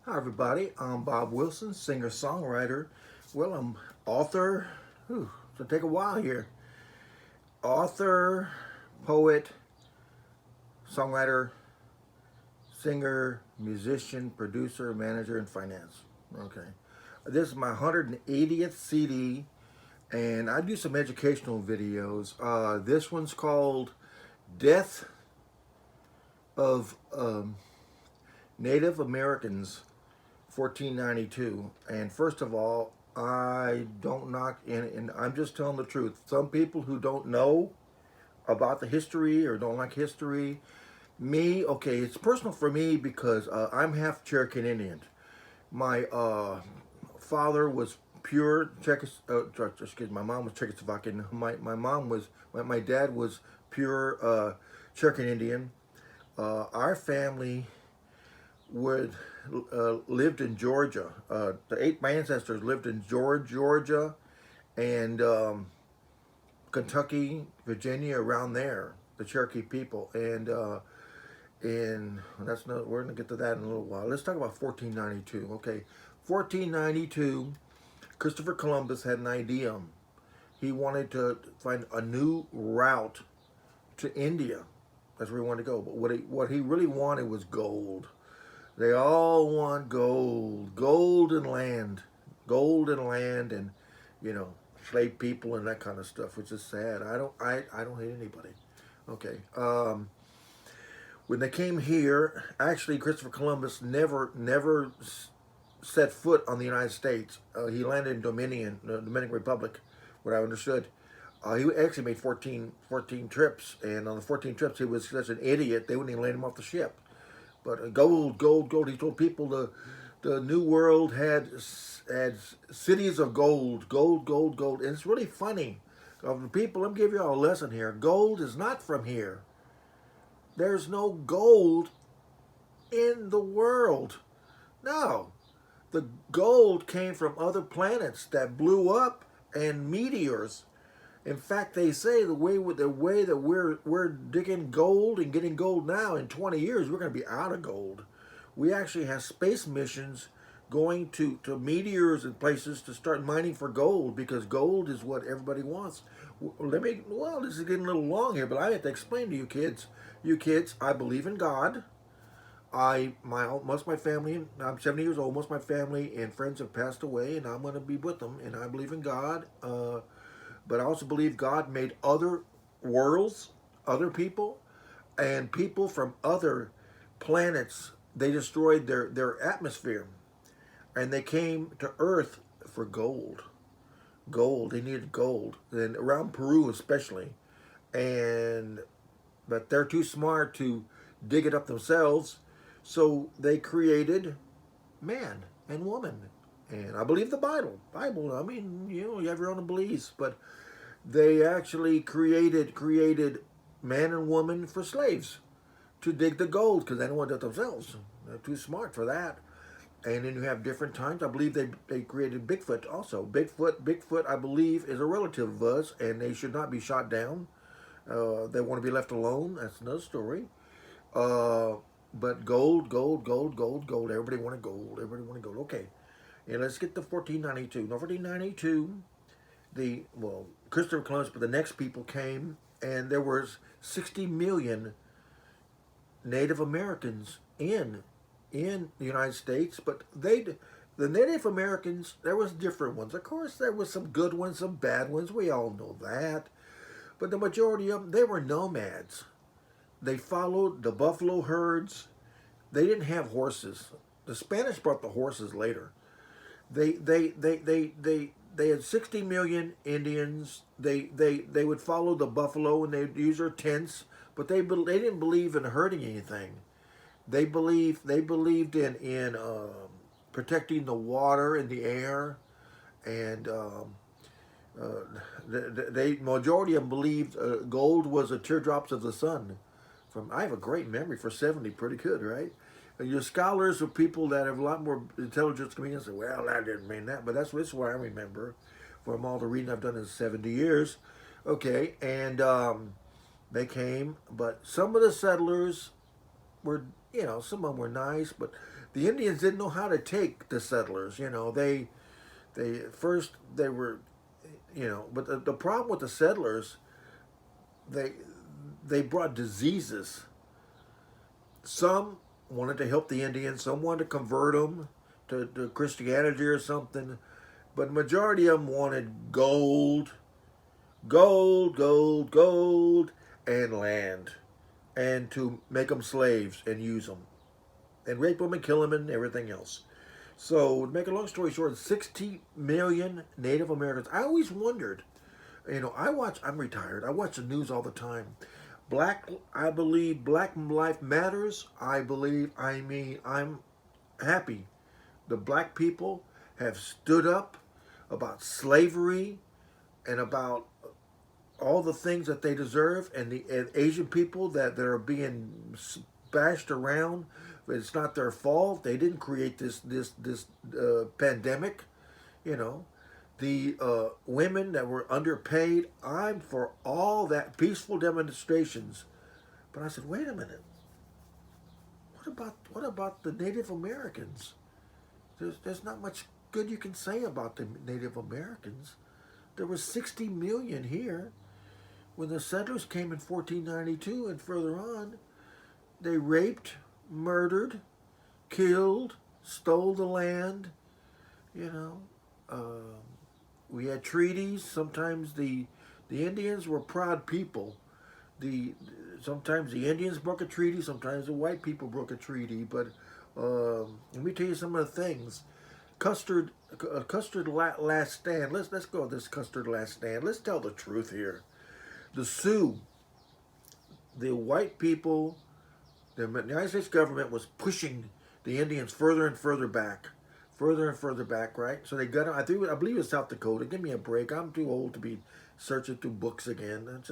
Hi, everybody. I'm Bob Wilson, singer songwriter. Well, I'm author. It's gonna take a while here. Author, poet, songwriter, singer, musician, producer, manager, and finance. Okay. This is my 180th CD, and I do some educational videos. This one's called Death of Native Americans 1492. And first of all, I don't knock in, and I'm just telling the truth. Some people who don't know about the history or don't like history, me, okay, it's personal for me because I'm half Cherokee Indian. My father was pure excuse me, my mom was Czechoslovakian. My mom was, my dad was pure Cherokee Indian. Our family would lived in Georgia. My ancestors lived in Georgia, and Kentucky, Virginia, around there. The Cherokee people, and that's not. We're gonna get to that in a little while. Let's talk about 1492. Okay, 1492. Christopher Columbus had an idea. He wanted to find a new route to India. That's where he wanted to go. But what he really wanted was gold. They all want gold, gold and land, and you know, slave people and that kind of stuff, which is sad. I don't hate anybody. Okay. When they came here, actually, Christopher Columbus never set foot on the United States. He landed in Dominican Republic, what I understood. He actually made 14 trips, and on the 14 trips, he was such an idiot, they wouldn't even let him off the ship. But gold, gold, gold. He told people the New World had cities of gold, gold, gold, gold. And it's really funny. Of the people, I'm giving you all a lesson here. Gold is not from here. There's no gold in the world. No. The gold came from other planets that blew up and meteors. In fact, they say the way that we're digging gold and getting gold now, in 20 years we're going to be out of gold. We actually have space missions going to meteors and places to start mining for gold, because gold is what everybody wants. Well, this is getting a little long here, but I have to explain to you kids. You kids, I believe in God. Most of my family, I'm 70 years old, most of my family and friends have passed away, and I'm going to be with them, and I believe in God. But I also believe God made other worlds, other people, and people from other planets. They destroyed their atmosphere, and they came to Earth for gold. Gold. They needed gold, and around Peru especially. And but they're too smart to dig it up themselves, so they created man and woman. And I believe the Bible. I mean, you have your own beliefs, but they actually created man and woman for slaves to dig the gold, because they don't want to do it themselves. They're too smart for that. And then you have different times. I believe they created Bigfoot also. Bigfoot, I believe, is a relative of us, and they should not be shot down. They want to be left alone. That's another story. Uh, but gold, gold, gold, gold, gold. Everybody wanted gold. Everybody wanted gold. Okay. And let's get to 1492. Now, 1492, Christopher Columbus, but the next people came, and there was 60 million Native Americans in the United States. But the Native Americans, there was different ones. Of course, there was some good ones, some bad ones. We all know that. But the majority of them, they were nomads. They followed the buffalo herds. They didn't have horses. The Spanish brought the horses later. They had 60 million Indians. They would follow the buffalo, and they'd use their tents, but they didn't believe in hurting anything. They believed in protecting the water and the air, and they majority of them believed gold was the teardrops of the sun. I have a great memory for 70, pretty good, right? Your scholars are people that have a lot more intelligence than me and say, well, that didn't mean that. But that's what I remember from all the reading I've done in 70 years. Okay, and they came, but some of the settlers were, some of them were nice, but The Indians didn't know how to take the settlers. You know, they first they were, you know, but the problem with the settlers, they they brought diseases. Some wanted to help the Indians, some wanted to convert them to Christianity or something, but the majority of them wanted gold, gold, gold, gold, and land, and to make them slaves and use them, and rape them and kill them and everything else. So, to make a long story short, 60 million Native Americans. I always wondered, you know, I'm retired, I watch the news all the time. I believe Black Life Matters. I'm happy. The black people have stood up about slavery and about all the things that they deserve, and the Asian people that are being bashed around. It's not their fault. They didn't create this pandemic. You know, the women that were underpaid. I'm for all that peaceful demonstrations, but I said, wait a minute. What about the Native Americans? There's not much good you can say about the Native Americans. There were 60 million here. When the settlers came in 1492 and further on, they raped, murdered, killed, stole the land. You know, we had treaties. Sometimes the Indians were proud people. The Sometimes the Indians broke a treaty. Sometimes the white people broke a treaty. But let me tell you some of the things. Custer Last Stand. Let's go with this Custer Last Stand. Let's tell the truth here. The Sioux, the white people, the United States government was pushing the Indians further and further back, right? So they got them. I believe it's South Dakota. Give me a break. I'm too old to be searching through books again.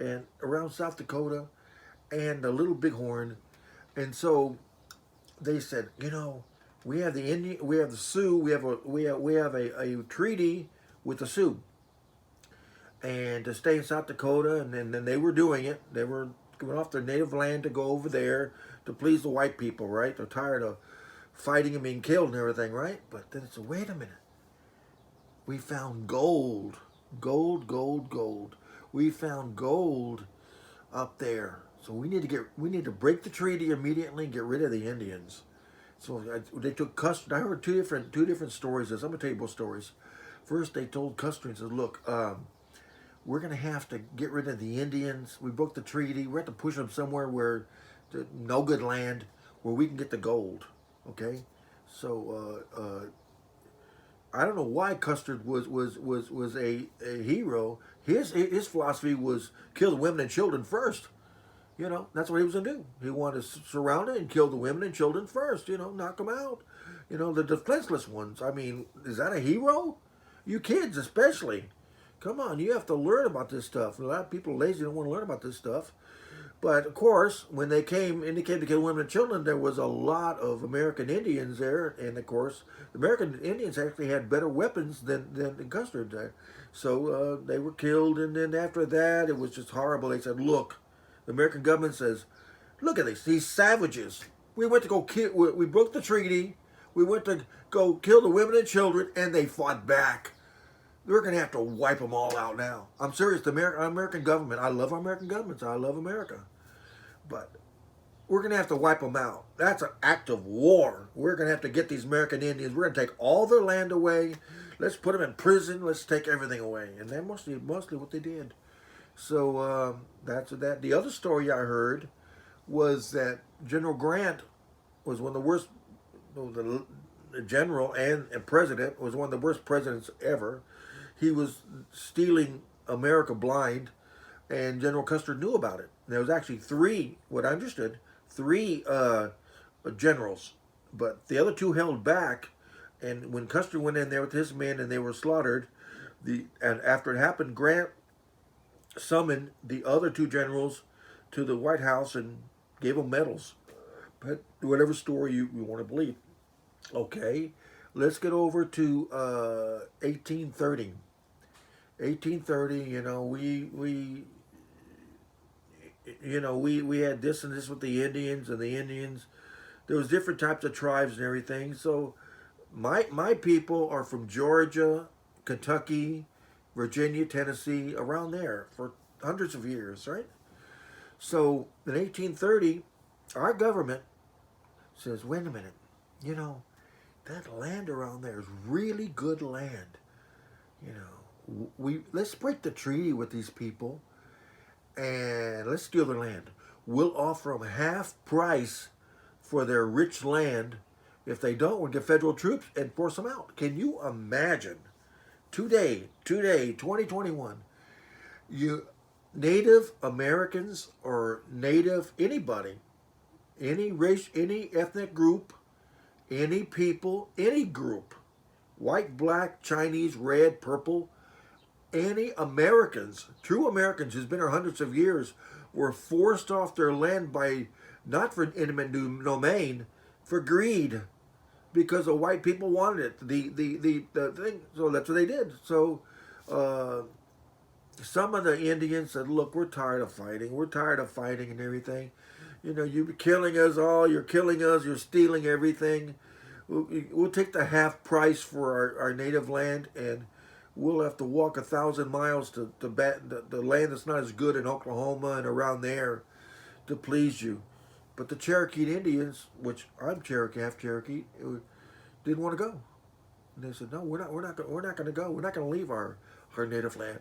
And around South Dakota, and the Little Bighorn, and so they said, you know, we have the Sioux, we have a treaty with the Sioux, and to stay in South Dakota, and then they were doing it. They were going off their native land to go over there to please the white people, right? They're tired of fighting and being killed and everything, right? But then it's wait a minute. We found gold, gold, gold, gold. We found gold up there. So we need to break the treaty immediately and get rid of the Indians. So they took Custer. I heard two different stories. I'm gonna tell you both stories. First, they told Custer and said, "Look, we're going to have to get rid of the Indians. We broke the treaty. We have to push them somewhere where no good land, where we can get the gold." Okay, so I don't know why Custard was a hero. His philosophy was kill the women and children first. You know, that's what he was going to do. He wanted to surround it and kill the women and children first. You know, knock them out. You know, the defenseless ones. I mean, is that a hero? You kids especially. Come on, you have to learn about this stuff. A lot of people are lazy, don't want to learn about this stuff. But of course, when they came to kill women and children, there was a lot of American Indians there, and of course, the American Indians actually had better weapons than Custer did. So they were killed, and then after that, it was just horrible. They said, "Look," the American government says, "Look at these savages. We went to go kill. We broke the treaty. We went to go kill the women and children, and they fought back. We're going to have to wipe them all out now." I'm serious. The American government. I love our American governments. I love America. But we're going to have to wipe them out. That's an act of war. We're going to have to get these American Indians. We're going to take all their land away. Let's put them in prison. Let's take everything away. And that's mostly what they did. So that's that. The other story I heard was that General Grant was one of the worst, the general and president was one of the worst presidents ever. He was stealing America blind, and General Custer knew about it. There was actually what I understood, three generals, but the other two held back. And when Custer went in there with his men and they were slaughtered, and after it happened, Grant summoned the other two generals to the White House and gave them medals. But whatever story you want to believe. Okay, let's get over to 1830. 1830. We had this and this with the Indians, and the Indians There was different types of tribes and everything. So my people are from Georgia, Kentucky, Virginia, Tennessee, around there for hundreds of years, right? So in 1830, our government says, wait a minute, you know, that land around there is really good land. You know, we let's break the treaty with these people and let's steal their land. We'll offer them half price for their rich land. If they don't, we'll get federal troops and force them out. Can you imagine? Today, 2021, you Native Americans or Native anybody, any race, any ethnic group, any people, any group, white, black, Chinese, red, purple, any Americans, true Americans who's been here hundreds of years, were forced off their land by not for intimate domain, for greed, because the white people wanted it. The thing. So that's what they did. So uh, some of the Indians said, "Look, we're tired of fighting. We're tired of fighting and everything. You know, you're killing us all. You're killing us. You're stealing everything. We'll take the half price for our native land, and we'll have to walk 1,000 miles to the land that's not as good in Oklahoma and around there to please you." But the Cherokee Indians, which I'm Cherokee, half Cherokee, didn't want to go. And they said, "No, we're not going to go. We're not going to leave our native land."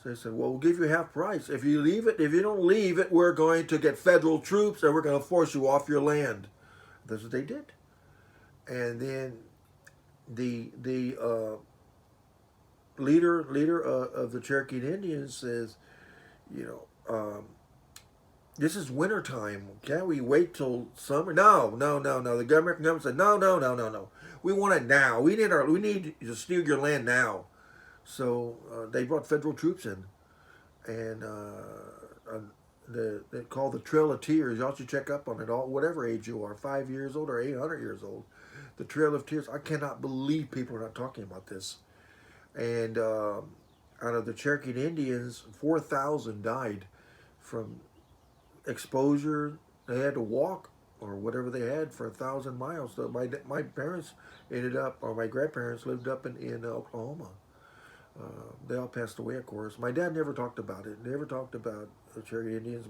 So they said, "Well, we'll give you half price. If you leave it, if you don't leave it, we're going to get federal troops and we're going to force you off your land." That's what they did. And then the leader of the Cherokee Indians says, you know, this is winter time. Can't we wait till summer? No. The government said, no. We want it now. We need to steal your land now. So they brought federal troops in, and they called the Trail of Tears. Y'all should check up on it. All whatever age you are, 5 years old or 800 years old, the Trail of Tears. I cannot believe people are not talking about this. And out of the Cherokee Indians, 4,000 died from exposure. They had to walk or whatever they had for 1,000 miles. So my parents ended up, or my grandparents lived up in Oklahoma. They all passed away, of course. My dad never talked about it. Never talked about the Cherokee Indians.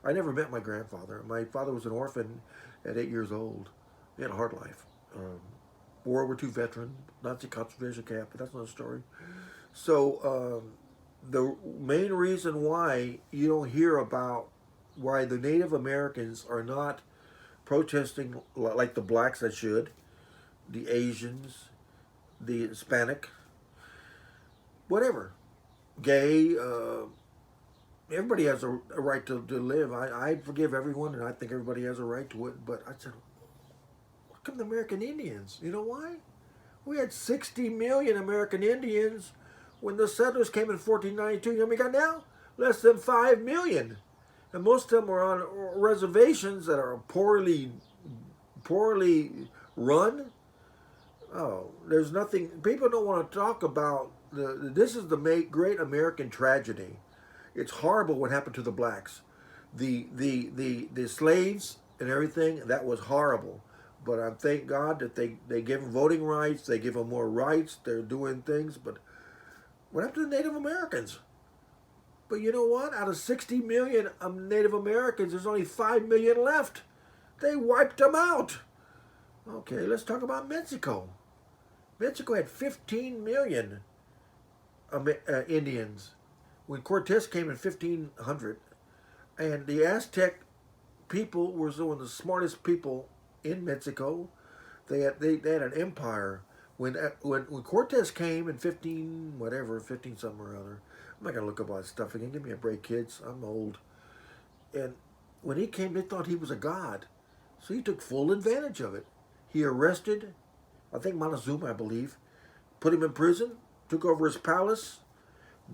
I never met my grandfather. My father was an orphan at 8 years old. He had a hard life. World War II veteran, Nazi concentration camp, but that's another story. So the main reason why you don't hear about why the Native Americans are not protesting like the blacks that should, the Asians, the Hispanic, whatever, gay, everybody has a right to live. I forgive everyone, and I think everybody has a right to it. But I said, how come the American Indians? You know why? We had 60 million American Indians when the settlers came in 1492. You know how many got now? Less than 5 million. And most of them are on reservations that are poorly run. Oh, there's nothing. People don't want to talk about this is the great American tragedy. It's horrible what happened to the blacks, the slaves and everything. That was horrible. But I thank God that they give them voting rights. They give them more rights. They're doing things. But what happened to the Native Americans? But you know what? Out of 60 million Native Americans, there's only 5 million left. They wiped them out. Okay, let's talk about Mexico. Mexico had 15 million Indians when Cortez came in 1500, and the Aztec people were some of the smartest people in Mexico. They had an empire. When Cortez came in 15 something or other, I'm not gonna look up all that stuff again. Give me a break, kids. I'm old. And when he came, they thought he was a god, so he took full advantage of it. He arrested, I think Montezuma, I believe, put him in prison, took over his palace.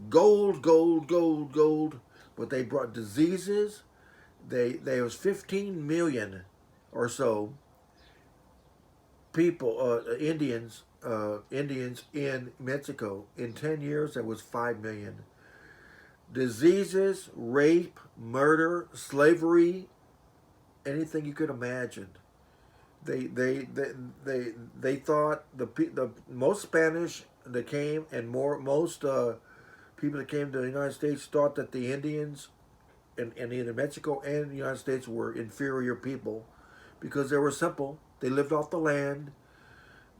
Gold. But they brought diseases. There was 15 million or so people, Indians in Mexico. In 10 years, there was 5 million. Diseases, rape, murder, slavery, anything you could imagine. They thought the most Spanish that came and most people that came to the United States thought that the Indians in either Mexico and the United States were inferior people because they were simple. They lived off the land.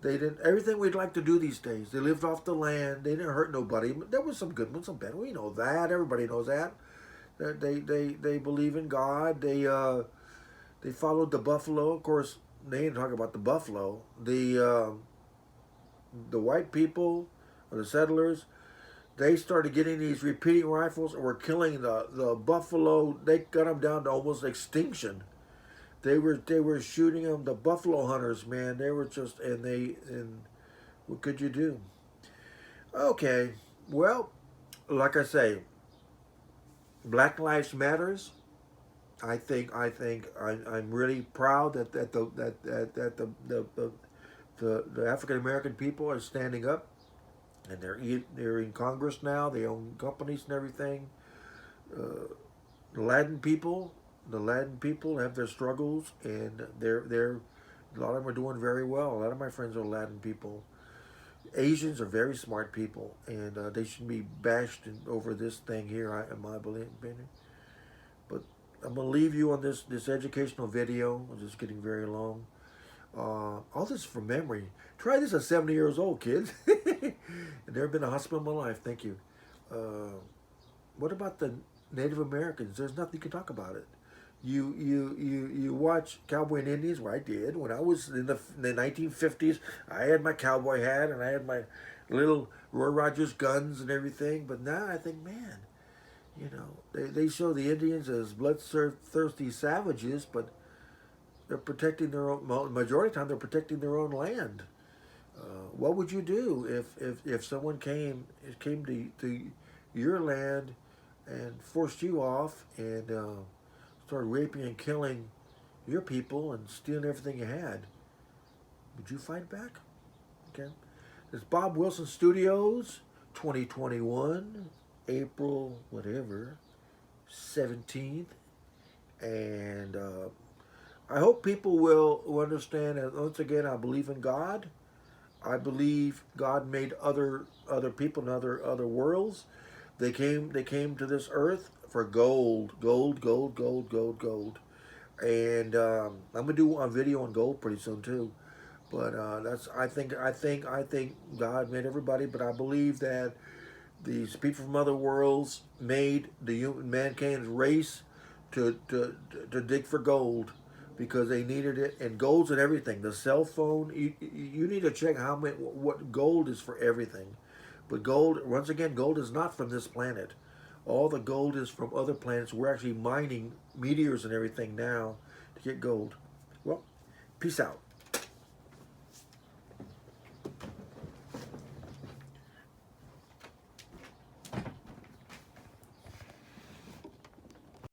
They didn't everything we'd like to do these days. They lived off the land. They didn't hurt nobody. There was some good ones, some bad. We know that. Everybody knows that. They believe in God. They followed the buffalo. Of course, they didn't talk about the buffalo. The white people or the settlers, they started getting these repeating rifles and were killing the buffalo. They got them down to almost extinction. They were shooting them. The buffalo hunters, man, they were just and what could you do? Okay, well, like I say, Black Lives Matters. I'm really proud that the African American people are standing up, and they're in Congress now. They own companies and everything. The Latin people have their struggles, and they're a lot of them are doing very well. A lot of my friends are Latin people. Asians are very smart people, and they shouldn't be bashed over this thing here. In my opinion. But I'm gonna leave you on this educational video. It's just getting very long. All this from memory. Try this at 70 years old, kids. I've never been to a hospital in my life. Thank you. What about the Native Americans? There's nothing you can talk about it. You watch Cowboy and Indians, where I did when I was in the 1950s. I had my cowboy hat and I had my little Roy Rogers guns and everything. But now I think, man, they show the Indians as bloodthirsty savages, but they're protecting their own. Majority of the time, they're protecting their own land. What would you do if someone came to your land and forced you off and started raping and killing your people and stealing everything you had? Would you fight back? Okay. It's Bob Wilson Studios, 2021, April whatever, 17th, and I hope people will understand that once again I believe in God. I believe God made other people in other worlds. They came to this earth for gold, gold, gold, gold, gold, gold. And I'm gonna do a video on gold pretty soon too. But that's I think God made everybody, but I believe that these people from other worlds made mankind's race to dig for gold because they needed it, and gold's in everything. The cell phone, you need to check what gold is for everything. But gold, once again, gold is not from this planet. All the gold is from other planets. We're actually mining meteors and everything now to get gold. Well, peace out.